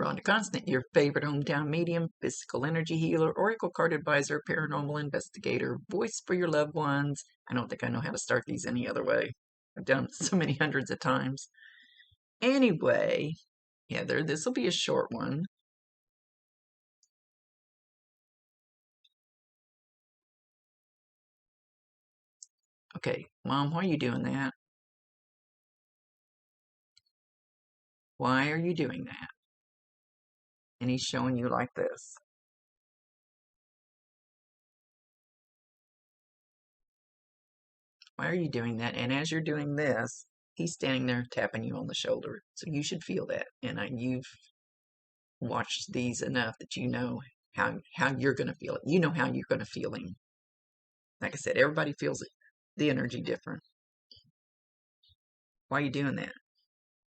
Rhonda Constant, your favorite hometown medium, physical energy healer, oracle card advisor, paranormal investigator, voice for your loved ones. I don't think I know how to start these any other way. I've done it so many hundreds of times. Anyway, Heather, this will be a short one. Okay, Mom, why are you doing that? Why are you doing that? And he's showing you like this. Why are you doing that? And as you're doing this, he's standing there tapping you on the shoulder. So you should feel that. And you've watched these enough that you know how you're going to feel it. You know how you're going to feel him. Like I said, everybody feels it, the energy different. Why are you doing that?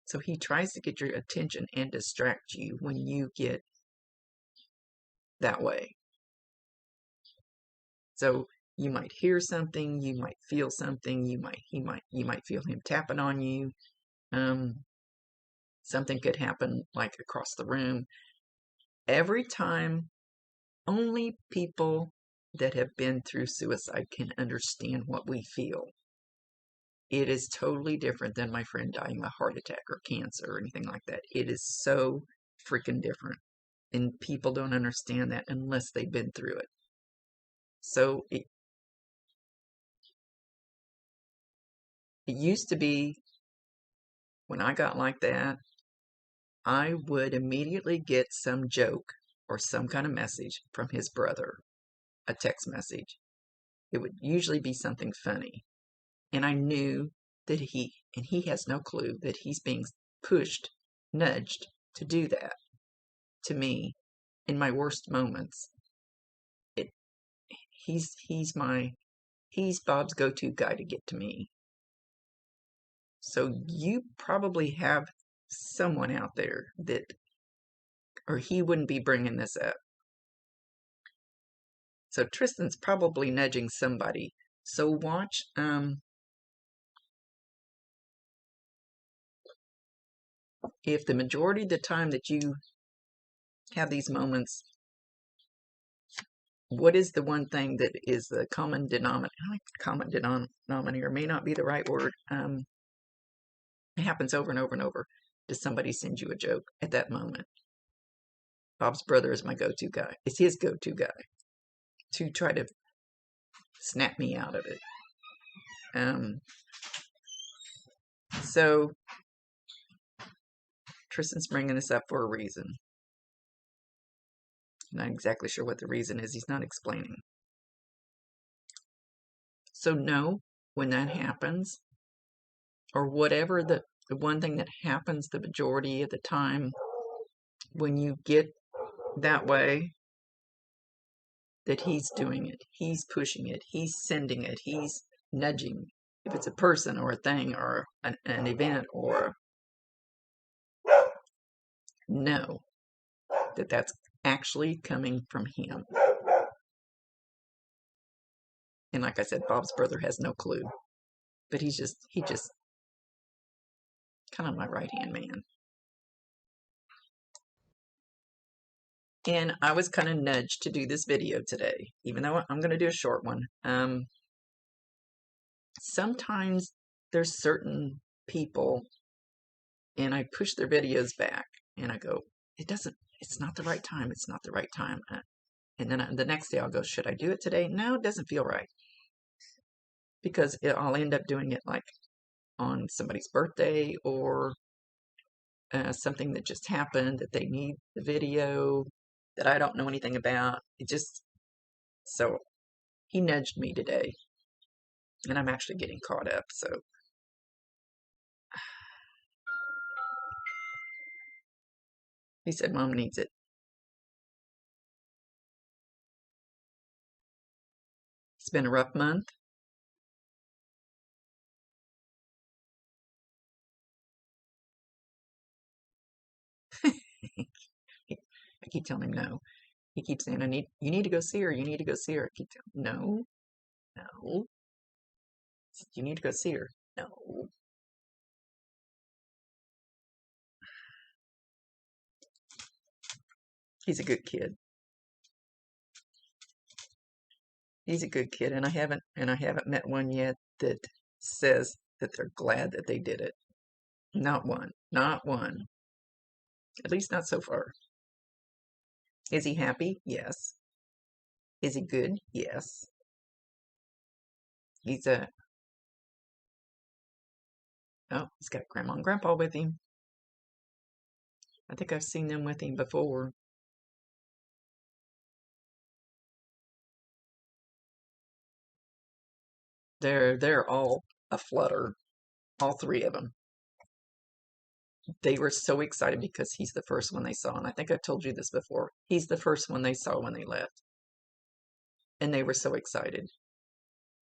So he tries to get your attention and distract you when you get that way. So you might hear something, you might feel something, you might feel him tapping on you. Something could happen like across the room. Every time, only people that have been through suicide can understand what we feel. It is totally different than my friend dying of a heart attack or cancer or anything like that. It is so freaking different. And people don't understand that unless they've been through it. So it used to be when I got like that, I would immediately get some joke or some kind of message from his brother, a text message. It would usually be something funny. And I knew that he has no clue that he's being pushed, nudged to do that to me in my worst moments. He's Bob's go-to guy to get to me. So you probably have someone out there that, or he wouldn't be bringing this up. So Tristan's probably nudging somebody. So watch, if the majority of the time that you have these moments, what is the one thing that is the common denominator? Common denominator may not be the right word. It happens over and over and over. Does somebody send you a joke at that moment? Bob's brother is my go-to guy. It's his go-to guy to try to snap me out of it. So Tristan's bringing this up for a reason. Not exactly sure what the reason is. He's not explaining. So know when that happens, or whatever the one thing that happens the majority of the time when you get that way, that he's doing it, he's pushing it, he's sending it, he's nudging. If it's a person or a thing or an event, or know that that's actually coming from him. And like I said, Bob's brother has no clue, but he just kind of my right-hand man. And I was kind of nudged to do this video today, even though I'm going to do a short one. Sometimes there's certain people, and I push their videos back, and I go, it's not the right time, it's not the right time. And then the next day I'll go, should I do it today? No, it doesn't feel right. Because I'll end up doing it like on somebody's birthday, or something that just happened that they need the video that I don't know anything about. So he nudged me today, and I'm actually getting caught up. So he said Mom needs it. It's been a rough month. I keep telling him no. He keeps saying, you need to go see her. You need to go see her. I keep telling him, no. You need to go see her. No. He's a good kid. He's a good kid, and I haven't met one yet that says that they're glad that they did it. Not one. Not one. At least not so far. Is he happy? Yes. Is he good? Yes. He's got Grandma and Grandpa with him. I think I've seen them with him before. They're all a flutter, all three of them. They were so excited because he's the first one they saw, and I think I've told you this before. He's the first one they saw when they left, and they were so excited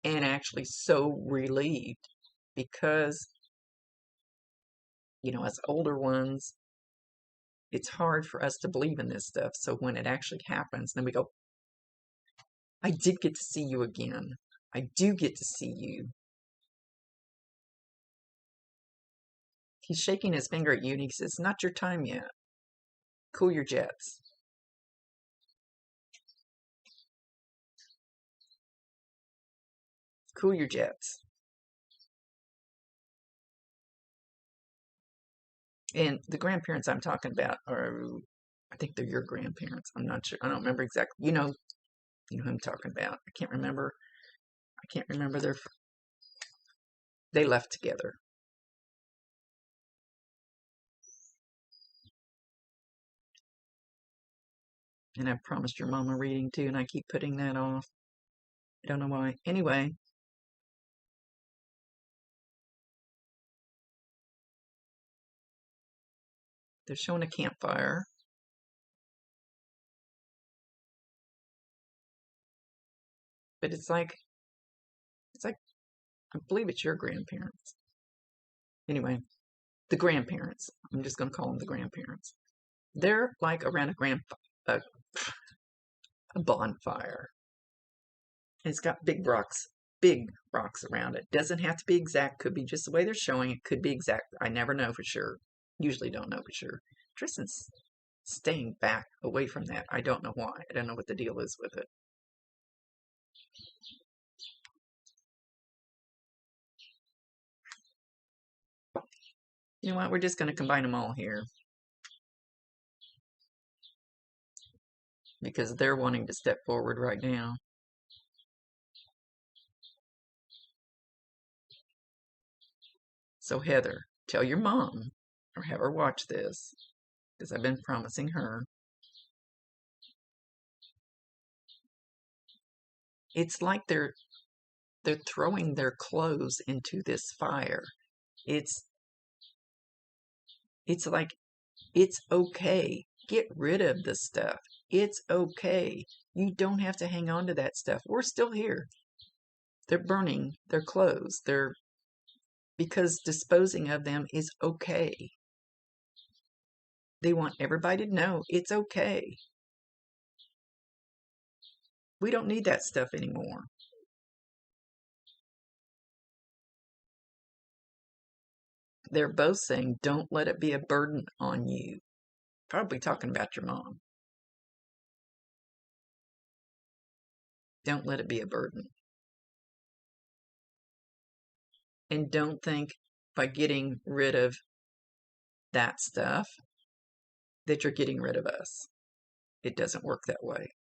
and actually so relieved because, you know, as older ones, it's hard for us to believe in this stuff. So when it actually happens, then we go, I did get to see you again. I do get to see you. He's shaking his finger at you and he says, it's not your time yet. Cool your jets. Cool your jets. And the grandparents I'm talking about are, I think they're your grandparents. I'm not sure. I don't remember exactly. You know who I'm talking about. I can't remember they left together. And I promised your mom a reading too, and I keep putting that off. I don't know why. Anyway. They're showing a campfire. But it's like, I believe it's your grandparents. Anyway, the grandparents. I'm just going to call them the grandparents. They're like around a bonfire. And it's got big rocks around it. Doesn't have to be exact. Could be just the way they're showing it. Could be exact. I never know for sure. Usually don't know for sure. Tristan's staying back away from that. I don't know why. I don't know what the deal is with it. You know what? We're just going to combine them all here. Because they're wanting to step forward right now. So Heather, tell your mom or have her watch this because I've been promising her. It's like they're throwing their clothes into this fire. It's like, it's okay. Get rid of the stuff. It's okay. You don't have to hang on to that stuff. We're still here. They're burning their clothes. Because disposing of them is okay. They want everybody to know it's okay. We don't need that stuff anymore. They're both saying, don't let it be a burden on you. Probably talking about your mom. Don't let it be a burden. And don't think by getting rid of that stuff that you're getting rid of us. It doesn't work that way.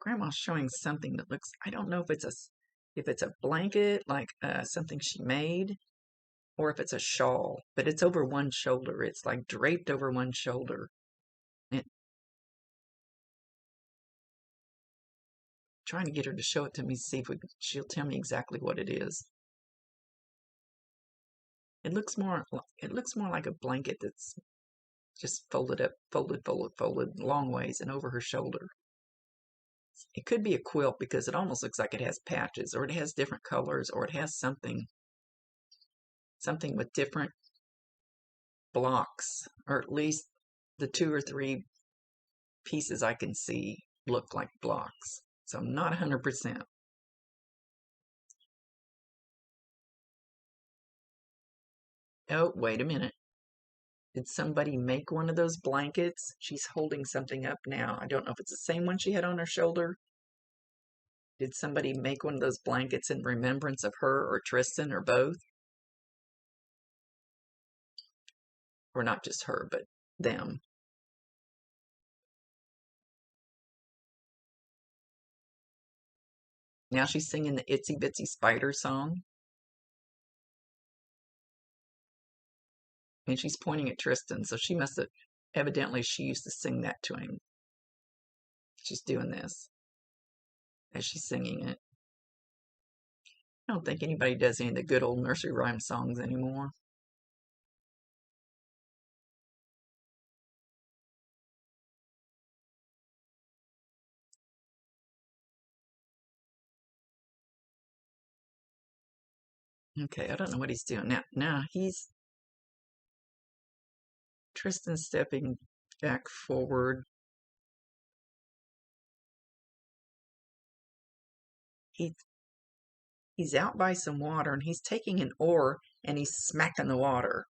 Grandma's showing something that looks, I don't know if it's a blanket, like something she made, or if it's a shawl, but it's over one shoulder. It's like draped over one shoulder. And trying to get her to show it to me, see if she'll tell me exactly what it is. It looks more like a blanket that's just folded up, folded long ways and over her shoulder. It could be a quilt because it almost looks like it has patches, or it has different colors, or it has something with different blocks, or at least the 2 or 3 pieces I can see look like blocks. So I'm not 100%. Oh, wait a minute. Did somebody make one of those blankets? She's holding something up now. I don't know if it's the same one she had on her shoulder. Did somebody make one of those blankets in remembrance of her or Tristan or both? Or not just her, but them. Now she's singing the Itsy Bitsy Spider song. And she's pointing at Tristan, so she must have, evidently she used to sing that to him. She's doing this as she's singing it. I don't think anybody does any of the good old nursery rhyme songs anymore. Okay, I don't know what he's doing now. Now he's Tristan stepping back forward. He's out by some water and he's taking an oar and he's smacking the water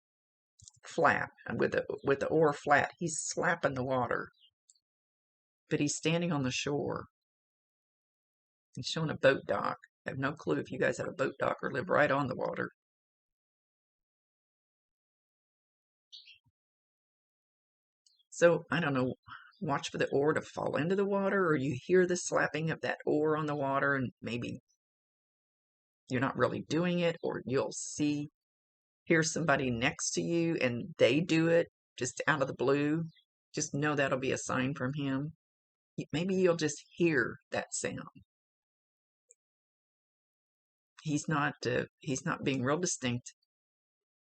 flat with the oar flat. He's slapping the water, but he's standing on the shore. He's showing a boat dock. I have no clue if you guys have a boat dock or live right on the water. So, I don't know, watch for the oar to fall into the water, or you hear the slapping of that oar on the water, and maybe you're not really doing it, or you'll hear somebody next to you and they do it just out of the blue. Just know that'll be a sign from him. Maybe you'll just hear that sound. He's not being real distinct,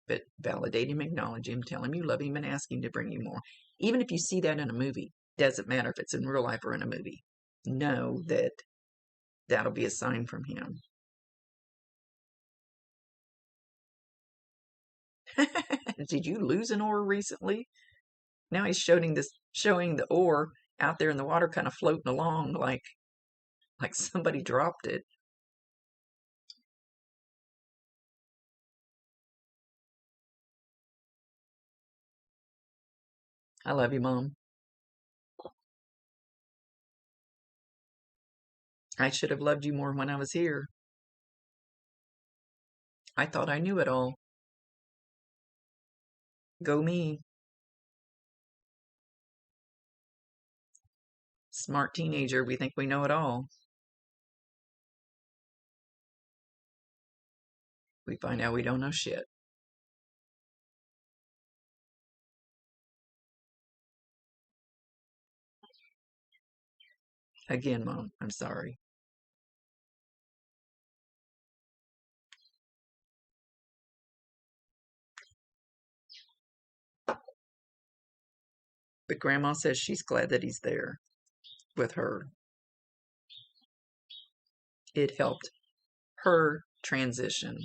but validate him, acknowledge him, tell him you love him, and ask him to bring you more. Even if you see that in a movie, doesn't matter if it's in real life or in a movie. Know that that'll be a sign from him. Did you lose an oar recently? Now he's showing the oar out there in the water, kind of floating along like somebody dropped it. I love you, Mom. I should have loved you more when I was here. I thought I knew it all. Go me. Smart teenager, we think we know it all. We find out we don't know shit. Again, Mom, I'm sorry. But Grandma says she's glad that he's there with her. It helped her transition,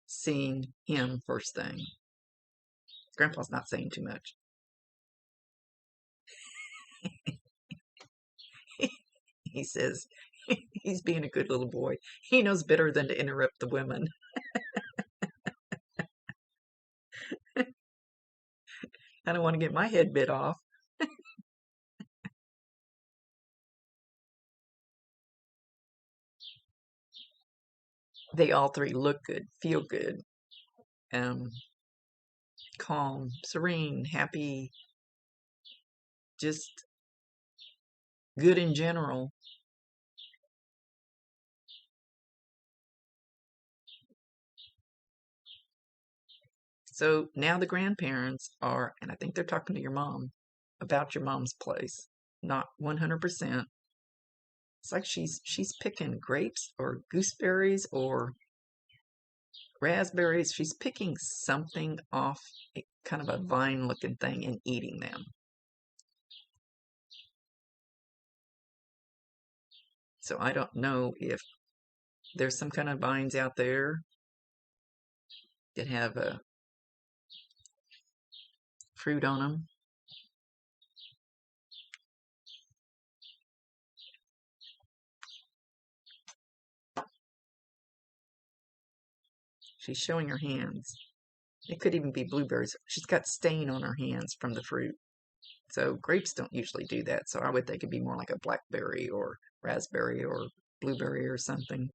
seeing him first thing. Grandpa's not saying too much. He says he's being a good little boy. He knows better than to interrupt the women. I don't want to get my head bit off. They all three look good, feel good, calm, serene, happy, just good in general. So now the grandparents are, and I think they're talking to your mom about your mom's place. Not 100%. It's like she's picking grapes or gooseberries or raspberries. She's picking something off a kind of a vine-looking thing and eating them. So I don't know if there's some kind of vines out there that have a fruit on them. She's showing her hands. It could even be blueberries. She's got stain on her hands from the fruit. So grapes don't usually do that. So I would think it'd be more like a blackberry or raspberry or blueberry or something.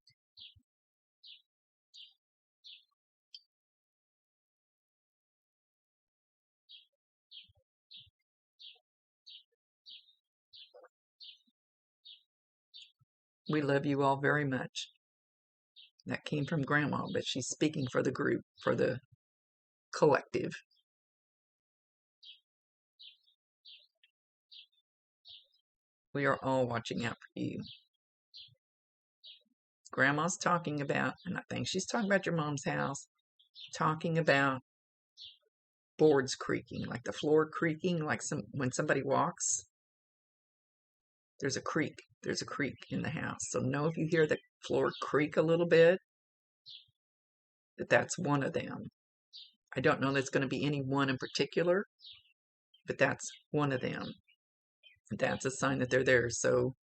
We love you all very much. That came from Grandma, but she's speaking for the group, for the collective. We are all watching out for you. Grandma's talking about, and I think she's talking about your mom's house, talking about boards creaking, like the floor creaking, like when somebody walks. There's a creak. There's a creak in the house. So know if you hear the floor creak a little bit, that's one of them. I don't know that's going to be any one in particular, but that's one of them. That's a sign that they're there. So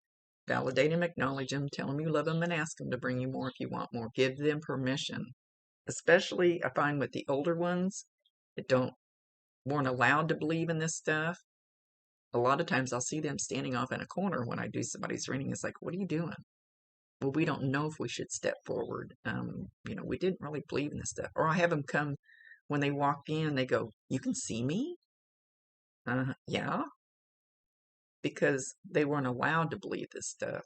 validate them, acknowledge them, tell them you love them, and ask them to bring you more if you want more. Give them permission. Especially, I find with the older ones that weren't allowed to believe in this stuff. A lot of times I'll see them standing off in a corner when I do somebody's reading. It's like, what are you doing? Well, we don't know if we should step forward. We didn't really believe in this stuff. Or I have them come when they walk in, they go, you can see me? Yeah. Because they weren't allowed to believe this stuff.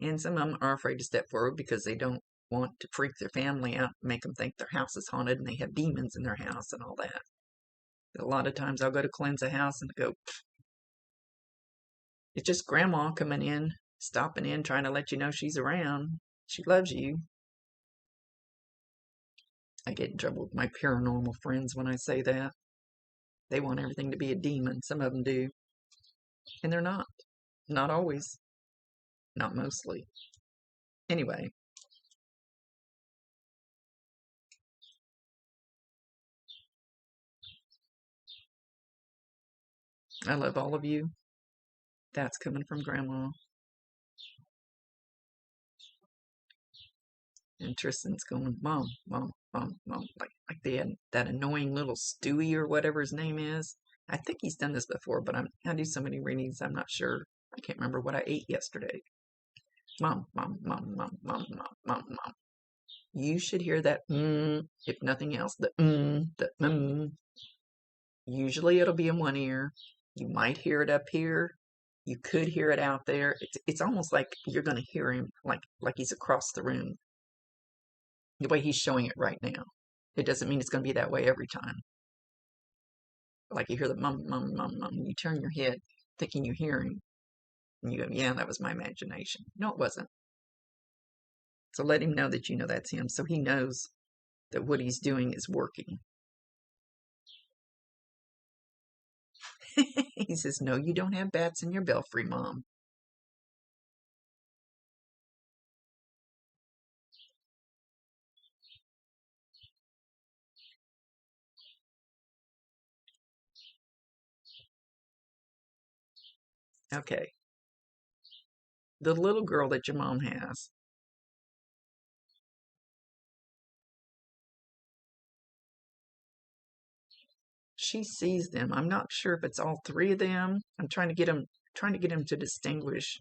And some of them are afraid to step forward because they don't want to freak their family out, make them think their house is haunted and they have demons in their house and all that. A lot of times I'll go to cleanse a house and go, it's just Grandma coming in, stopping in, trying to let you know she's around. She loves you. I get in trouble with my paranormal friends when I say that. They want everything to be a demon. Some of them do. And they're not. Not always. Not mostly. Anyway. I love all of you. That's coming from Grandma. And Tristan's going, Mom, Mom, Mom, Mom. Like they had that annoying little Stewie or whatever his name is. I think he's done this before, but I do so many readings, I'm not sure. I can't remember what I ate yesterday. Mom, Mom, Mom, Mom, Mom, Mom, Mom, Mom. You should hear that if nothing else. The. Usually it'll be in one ear. You might hear it up here. You could hear it out there. It's almost like you're going to hear him like he's across the room. The way he's showing it right now. It doesn't mean it's going to be that way every time. Like you hear the mum, mum, mum, mum, and you turn your head thinking you're hearing. And you go, yeah, that was my imagination. No, it wasn't. So let him know that you know that's him, so he knows that what he's doing is working. He says, no, you don't have bats in your belfry, Mom. Okay. The little girl that your mom has. She sees them. I'm not sure if it's all three of them. I'm trying to get him to distinguish.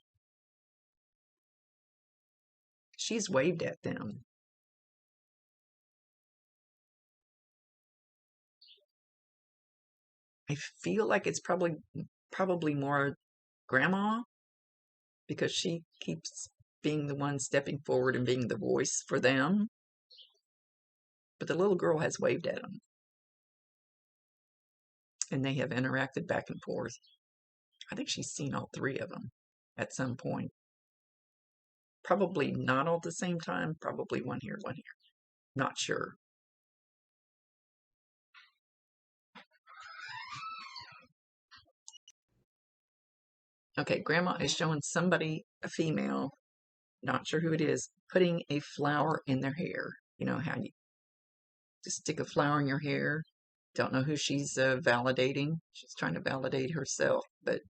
She's waved at them. I feel like it's probably more Grandma, because she keeps being the one stepping forward and being the voice for them. But the little girl has waved at them. And they have interacted back and forth. I think she's seen all three of them at some point. Probably not all at the same time. Probably one here, one here. Not sure. Okay, Grandma is showing somebody, a female, not sure who it is, putting a flower in their hair. You know how you just stick a flower in your hair? Don't know who she's validating. She's trying to validate herself, but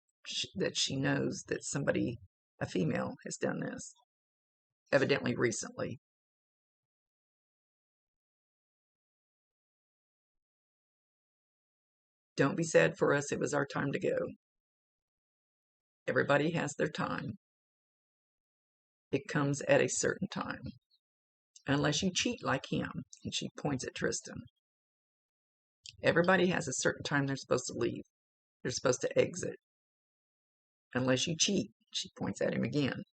that she knows that somebody, a female, has done this. evidently recently. Don't be sad for us. It was our time to go. Everybody has their time. It comes at a certain time. Unless you cheat like him. And she points at Tristan. Everybody has a certain time they're supposed to leave. They're supposed to exit. Unless you cheat. She points at him again.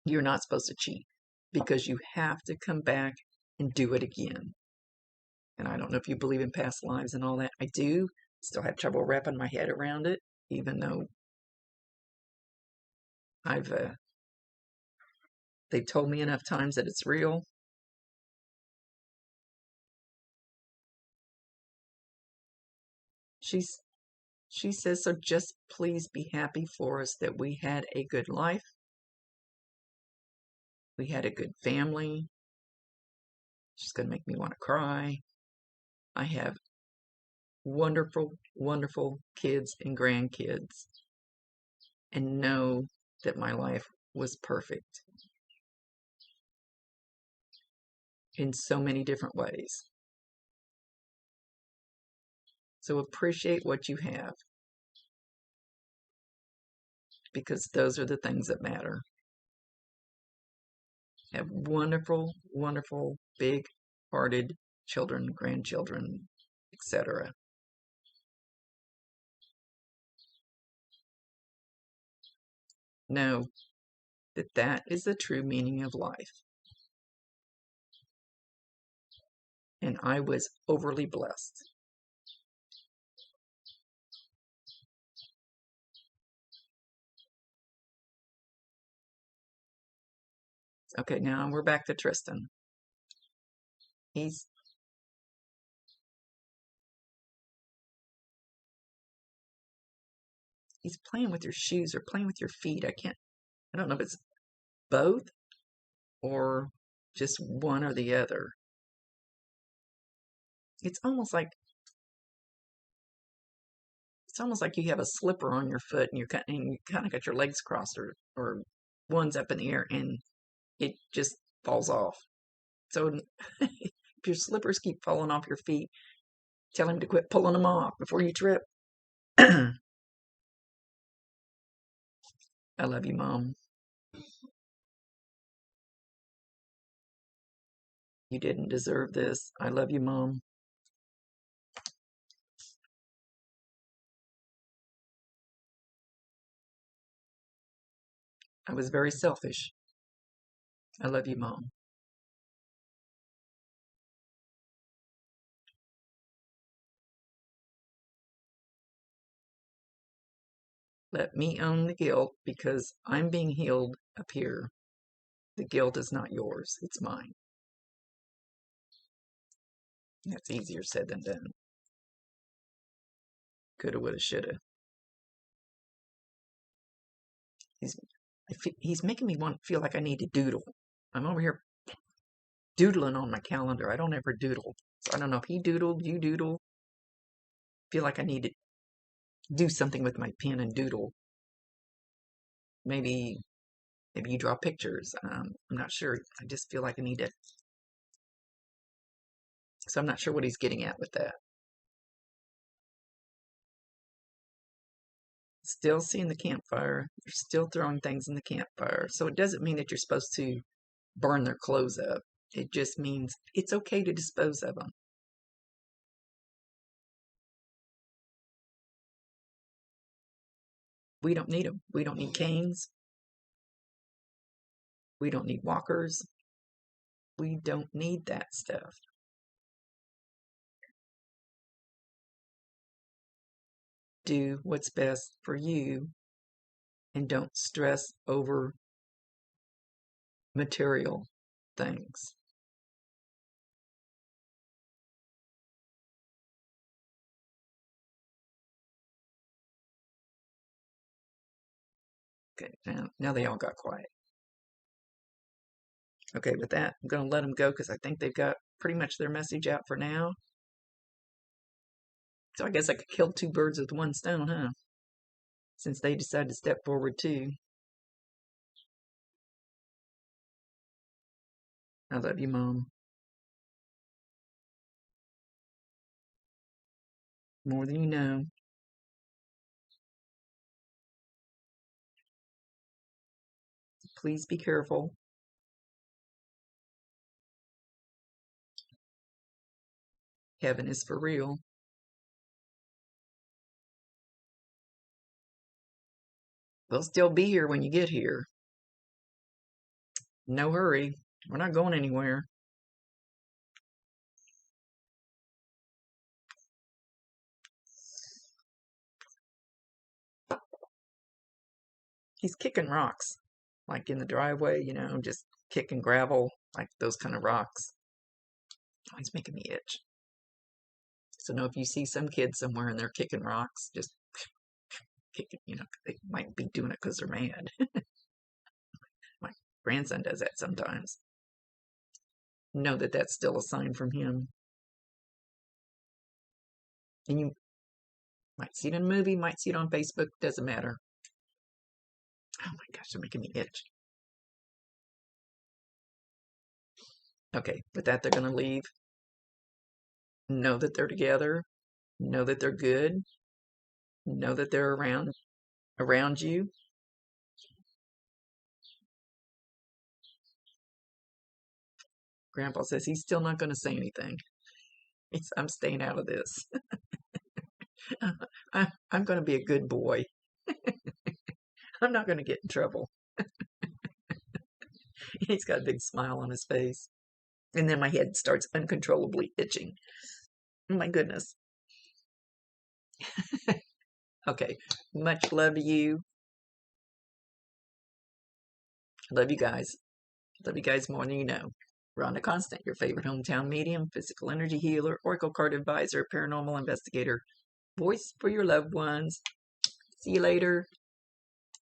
You're not supposed to cheat. Because you have to come back and do it again. And I don't know if you believe in past lives and all that. I do. Still have trouble wrapping my head around it. Even though they've told me enough times that it's real. She says, so just please be happy for us that we had a good life. We had a good family. She's going to make me want to cry. I have wonderful, wonderful kids and grandkids. And know that my life was perfect. In so many different ways. So appreciate what you have. Because those are the things that matter. Have wonderful, wonderful, big-hearted children, grandchildren, etc. Know that that is the true meaning of life. And I was overly blessed. Okay, now we're back to Tristan. He's playing with your shoes or playing with your feet. I don't know if it's both or just one or the other. It's almost like you have a slipper on your foot and you kind of got your legs crossed or one's up in the air and it just falls off. So if your slippers keep falling off your feet, tell him to quit pulling them off before you trip. I love you, Mom. You didn't deserve this. I love you, Mom. I was very selfish. I love you, Mom. Let me own the guilt because I'm being healed up here. The guilt is not yours. It's mine. That's easier said than done. Coulda, woulda, shoulda. He's making me feel like I need to doodle. I'm over here doodling on my calendar. I don't ever doodle. So I don't know if he doodled, you doodle. Feel like I need to do something with my pen and doodle. Maybe you draw pictures. I'm not sure. I just feel like I need to. So I'm not sure what he's getting at with that. Still seeing the campfire. They're still throwing things in the campfire. So it doesn't mean that you're supposed to burn their clothes up. It just means it's okay to dispose of them. We don't need them. We don't need canes. We don't need walkers. We don't need that stuff. Do what's best for you and don't stress over material things. Okay, now they all got quiet. Okay, with that, I'm going to let them go because I think they've got pretty much their message out for now. So I guess I could kill two birds with one stone, huh? since they decided to step forward too. I love you, Mom. More than you know. Please be careful. Heaven is for real. They'll still be here when you get here. No hurry. We're not going anywhere. He's kicking rocks, like in the driveway, you know, just kicking gravel, like those kind of rocks. Oh, he's making me itch. So, no, if you see some kids somewhere and they're kicking rocks, just kicking, you know, they might be doing it because they're mad. My grandson does that sometimes. Know that that's still a sign from him. And you might see it in a movie, might see it on Facebook, doesn't matter. Oh my gosh, they're making me itch. Okay, with that, they're going to leave. Know that they're together. Know that they're good. Know that they're around you. Grandpa says he's still not going to say anything. I'm staying out of this. I'm going to be a good boy. I'm not going to get in trouble. He's got a big smile on his face. And then my head starts uncontrollably itching. Oh my goodness. Okay. Much love to you. Love you guys. Love you guys more than you know. Rhonda Constant, your favorite hometown medium, physical energy healer, oracle card advisor, paranormal investigator, voice for your loved ones. See you later.